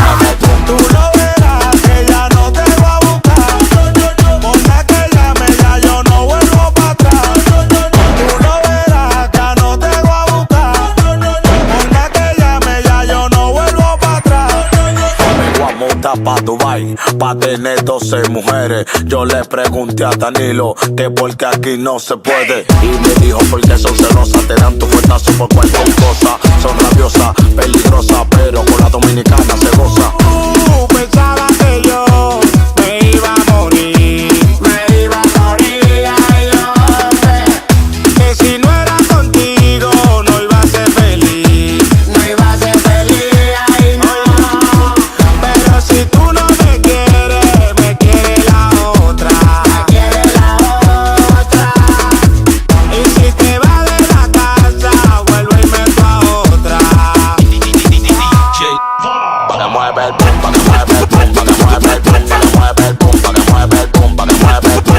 mueve el boom. Tú lo verás que ya no te voy a buscar. Por la que llame ya yo no vuelvo para atrás. Tú lo verás que ya no te voy a buscar. Por la que llame ya yo no vuelvo para atrás. Me voy a montar pa' Dubai, pa' tener 12 mujeres. Yo le pregunté a Danilo que porque aquí no se puede. Y me dijo porque son celosas, te dan tu fuetazo por cualquier cosa. Son rabiosas, peligrosas, pero con la dominicana se goza. Pensaba que yo me iba a morir. Me iba a morir, ay, yo sé que si no era contigo no iba a ser feliz. No iba a ser feliz, ay, no. Pero si tú no me quieres, me quiere la otra. Me quiere la otra. Y si te vas de la casa, vuelvo y meto a otra. Pa' que mueve el boom, pa' que mueve el boom, pa' que mueve el boom, pa' que mueve el boom, pa' que mueve el boom, pa' que mueve el boom.